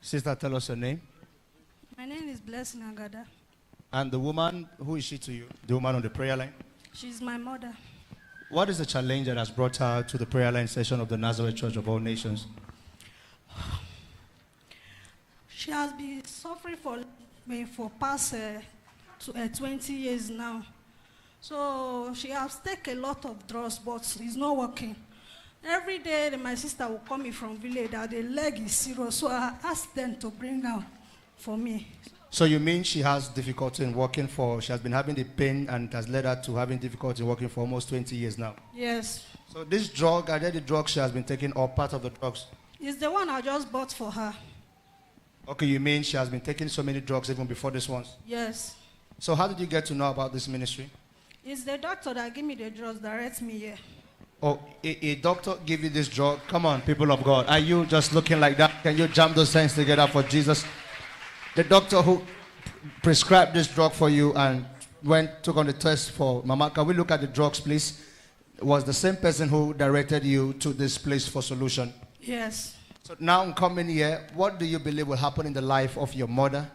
Sister, tell us your name. My name is Blessing Agada. And the woman, who is she to you? The woman on the prayer line? She's my mother. What is the challenge that has brought her to the prayer line session of the Nazareth Church of All Nations? She has been suffering for past 20 years now. So she has taken a lot of drugs, but it's not working. Every day, my sister will call me from village that the leg is serious. So I asked them to bring her for me. So you mean she has difficulty in walking she has been having the pain and it has led her to having difficulty in walking for almost 20 years now? Yes. So this drug, are there the drugs she has been taking or part of the drugs? It's the one I just bought for her. Okay, you mean she has been taking so many drugs even before this one? Yes. So how did you get to know about this ministry? It's the doctor that gave me the drugs that directs me here. Oh, a doctor gave you this drug? Come on, people of God. Are you just looking like that? Can you jump those hands together for Jesus? The doctor who prescribed this drug for you and took on the test for Mama, can we look at the drugs, please? Was the same person who directed you to this place for solution? Yes. So now coming here, what do you believe will happen in the life of your mother?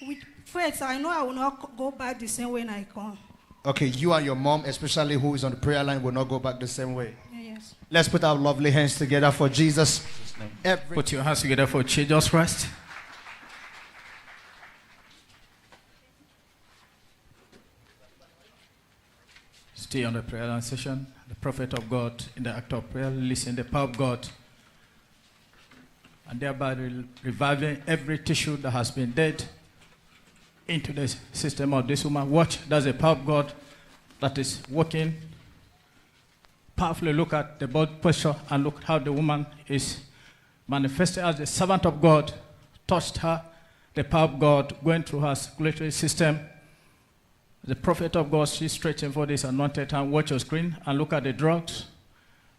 With faith, I know I will not go back the same way I come. Okay, you and your mom, especially who is on the prayer line, will not go back the same way. Yes. Let's put our lovely hands together for Jesus. Put your hands together for Jesus Christ. Stay on the prayer line session. The prophet of God in the act of prayer, listen the power of God, and thereby reviving every tissue that has been dead into the system of this woman. Watch, that's the power of God that is working. Powerfully look at the body posture and look how the woman is manifested as the servant of God, touched her, the power of God going through her circulatory system. The prophet of God, she's stretching for this anointed hand. Watch your screen and look at the drugs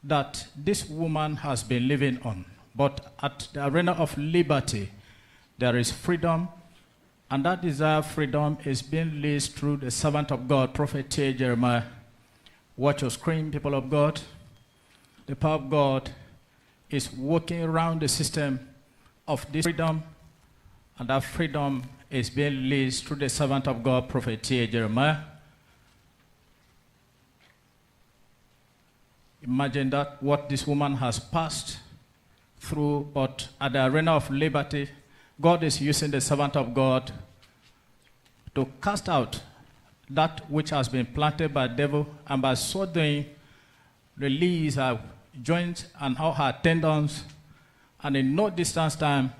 that this woman has been living on. But at the arena of liberty, there is freedom, and that desire of freedom is being released through the servant of God, Prophet Jeremiah. Watch your screen, people of God. The power of God is working around the system of this freedom, and that freedom is being released through the servant of God, Prophet Jeremiah. Imagine that what this woman has passed through, but at the arena of liberty, God is using the servant of God to cast out that which has been planted by the devil, and by so doing, release her joints and all her tendons, and in no distance time,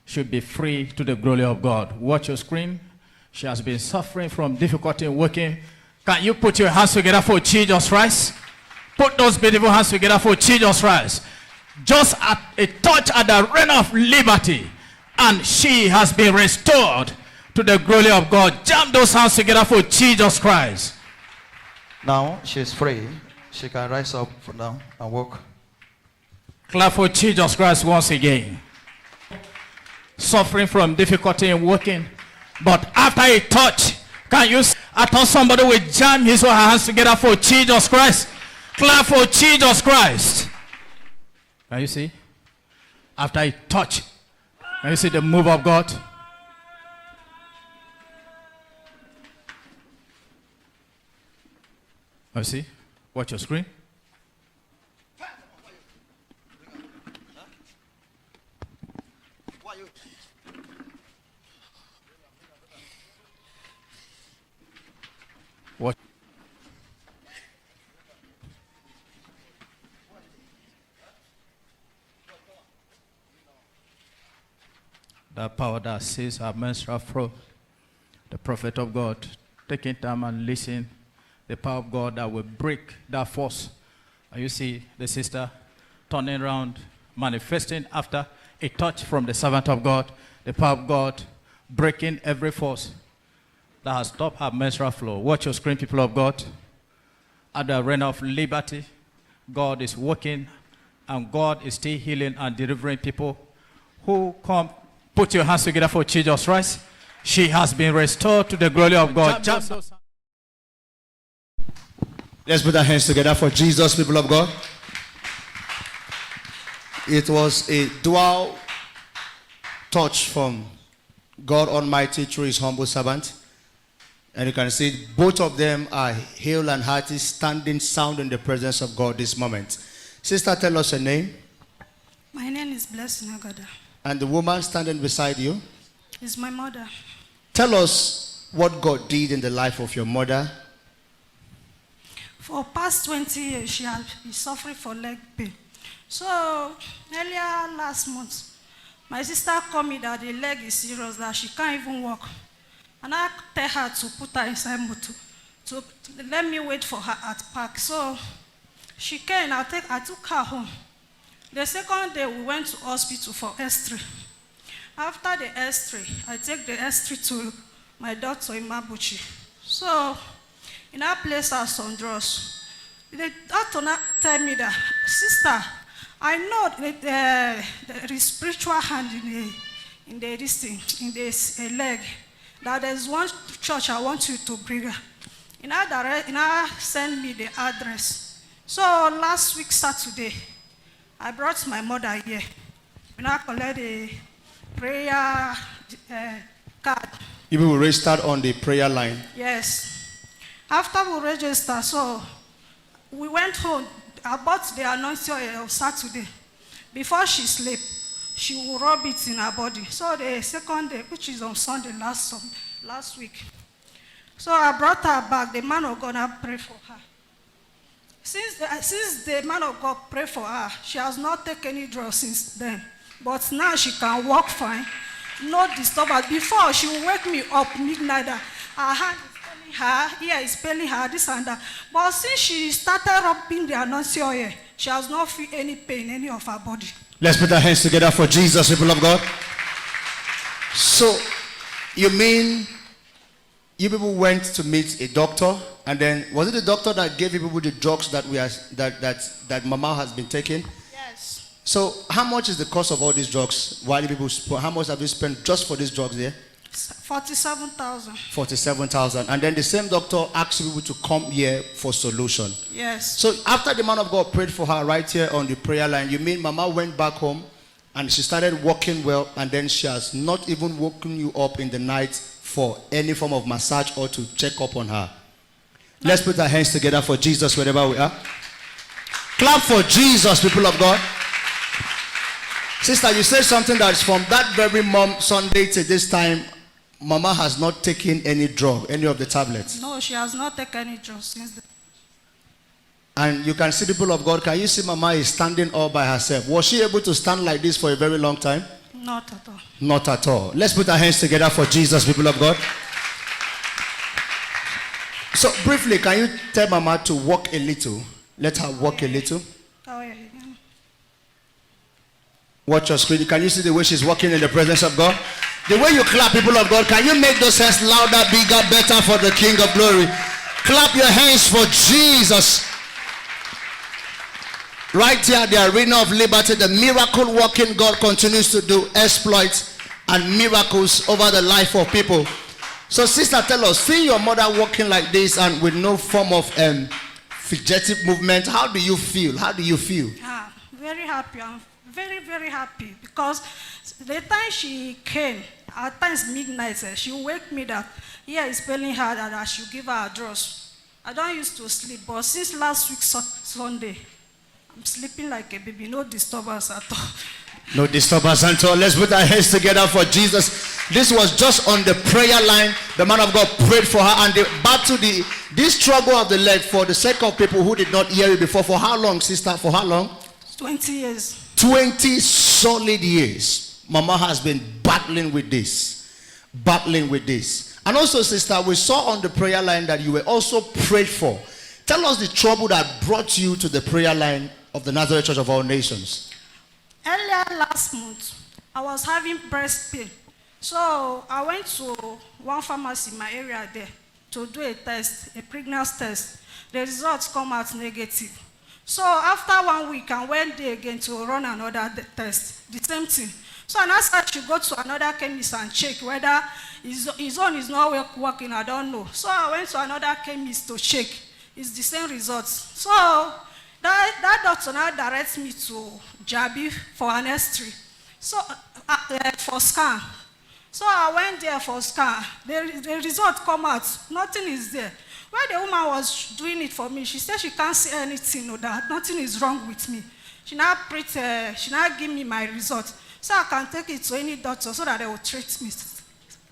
should be free to the glory of God. Watch your screen. She has been suffering from difficulty in working. Can you put your hands together for Jesus Christ? Put those beautiful hands together for Jesus Christ. Just at a touch at the arena of liberty, and she has been restored to the glory of God. Jam those hands together for Jesus Christ. Now she's free. She can rise up now and walk. Clap for Jesus Christ once again. Suffering from difficulty in walking, but after a touch, can you see? I thought somebody would jam his or her hands together for Jesus Christ. Clap for Jesus Christ. Can you see? After a touch, can you see the move of God? Can you see? Watch your screen. What? That power that sees our menstrual flow, the prophet of God, taking time and listen, the power of God that will break that force. And you see the sister turning around, manifesting after a touch from the servant of God, the power of God breaking every force that has stopped her menstrual flow. Watch your screen, people of God. At the arena of liberty, God is working, and God is still healing and delivering people who come. Put your hands together for Jesus Christ. She has been restored to the glory of God. Let's put our hands together for Jesus, people of God. It was a dual touch from God Almighty through his humble servant. And you can see both of them are hale and hearty, standing sound in the presence of God this moment. Sister, tell us your name. My name is Blessing Agada. And the woman standing beside you? Is my mother. Tell us what God did in the life of your mother. For past 20 years, she has been suffering for leg pain. So, earlier last month, my sister called me that the leg is serious, that she can't even walk. And I tell her to put her inside motor, to let me wait for her at park. So, she came, I took her home. The second day, we went to hospital for X-ray. After the X-ray, I take the X-ray to my doctor in Abuja. So, in that place, I was on drugs. The doctor now tell me that, sister, I know that there is spiritual hand in this leg. That there's one church I want you to bring her. In that send me the address. So last week Saturday, I brought my mother here. When I collect the prayer card. You will register on the prayer line? Yes. After we register, so we went home. I bought the anointing oil on Saturday. Before she sleep, she will rub it in her body. So the second day, which is on Sunday last week. So I brought her back. The man of God now prayed for her. Since the man of God prayed for her, she has not taken any drugs since then. But now she can walk fine. No disturbance. Before, she will wake me up midnight. Her hand is paining her, ear is paining her, this and that. But since she started rubbing the anointing oil, she has not feel any pain, any of her body. Let's put our hands together for Jesus, people of God. So, you mean you people went to meet a doctor, and then was it the doctor that gave you people the drugs that Mama has been taking? Yes. So, how much is the cost of all these drugs? How much have you spent just for these drugs there? 47,000. 47,000. And then the same doctor asked people to come here for solution. Yes. So after the man of God prayed for her right here on the prayer line, you mean Mama went back home and she started walking well, and then she has not even woken you up in the night for any form of massage or to check up on her? No. Let's put our hands together for Jesus wherever we are. Clap for Jesus, people of God. Sister, you said something that is from that very Sunday to this time, Mama has not taken any drug, any of the tablets. No, she has not taken any drugs since then. And you can see, people of God, can you see Mama is standing all by herself? Was she able to stand like this for a very long time? Not at all. Not at all. Let's put our hands together for Jesus, people of God. So briefly, can you tell Mama to walk a little? Let her walk a little. Oh, yeah. Watch your screen. Can you see the way she's walking in the presence of God? The way you clap, people of God, can you make those hands louder, bigger, better for the King of Glory? Clap your hands for Jesus. Right here at the Arena of Liberty, the miracle working God continues to do exploits and miracles over the life of people. So sister, tell us, see your mother walking like this and with no form of fidgety movement, how do you feel? How do you feel? Very happy. I'm very, very happy, because the time she came, at times midnight, she wake me that here is paining her, that I should give her a drugs. I don't used to sleep, but since last week Sunday, I'm sleeping like a baby, no disturbance at all. No disturbance at all. Let's put our hands together for Jesus. This was just on the prayer line. The man of God prayed for her, and they battled this struggle of the leg for the sake of people who did not hear it before. For how long, sister? For how long? 20 years. 20 solid years. Mama has been battling with this. Battling with this. And also, sister, we saw on the prayer line that you were also prayed for. Tell us the trouble that brought you to the prayer line of the Nazareth Church of All Nations. Earlier last month, I was having breast pain. So I went to one pharmacy in my area there to do a test, a pregnancy test. The results come out negative. So after 1 week, I went there again to run another test, the same thing. So I asked her to go to another chemist and check whether his own is not working, I don't know. So I went to another chemist to check. It's the same results. So that doctor now directs me to Jabi for an X-ray. So for scan. So I went there for scan. The result come out. Nothing is there. When the woman was doing it for me, she said she can't see anything, or that nothing is wrong with me. She now give me my result, so I can take it to any doctor so that they will treat me.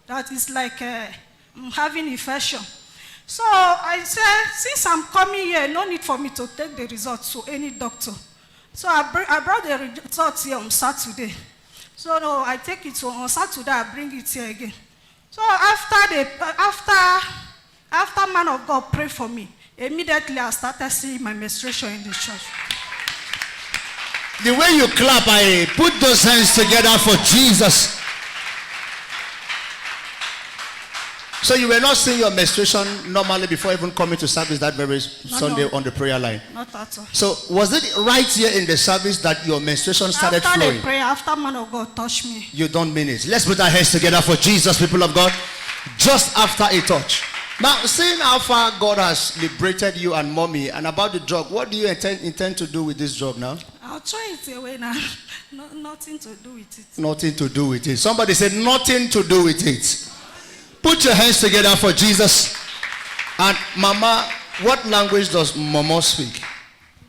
That is like I'm having infection. So I said, since I'm coming here, no need for me to take the results to any doctor. So I brought the results here on Saturday. So no, I take it on Saturday, I bring it here again. So after man of God prayed for me, immediately I started seeing my menstruation in the church. The way you clap, I put those hands together for Jesus. So you were not seeing your menstruation normally before even coming to service that very Sunday on the prayer line? Not at all. So was it right here in the service that your menstruation started flowing? After the prayer, after man of God touched me. You don't mean it. Let's put our hands together for Jesus, people of God. Just after a touch. Now, seeing how far God has liberated you and mommy and about the drug, what do you intend to do with this drug now? I'll throw it away now. Nothing to do with it. Nothing to do with it. Somebody said nothing to do with it. Put your hands together for Jesus. And Mama, what language does Mama speak?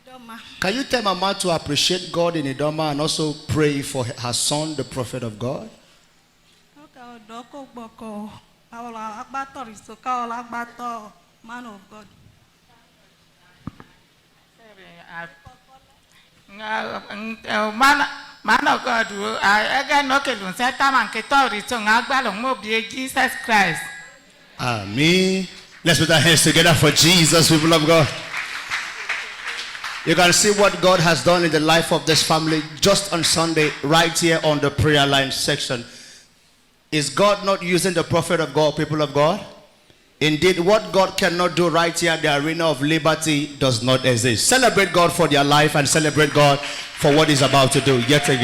Idoma. Can you tell Mama to appreciate God in Idoma and also pray for her son, the prophet of God? Man of God. Man of God, again, okay, Jesus Christ. Amen. Let's put our hands together for Jesus, people of God. You can see what God has done in the life of this family just on Sunday, right here on the prayer line section. Is God not using the prophet of God, people of God? Indeed, what God cannot do right here, the arena of liberty does not exist. Celebrate God for their life and celebrate God for what He's about to do yet again.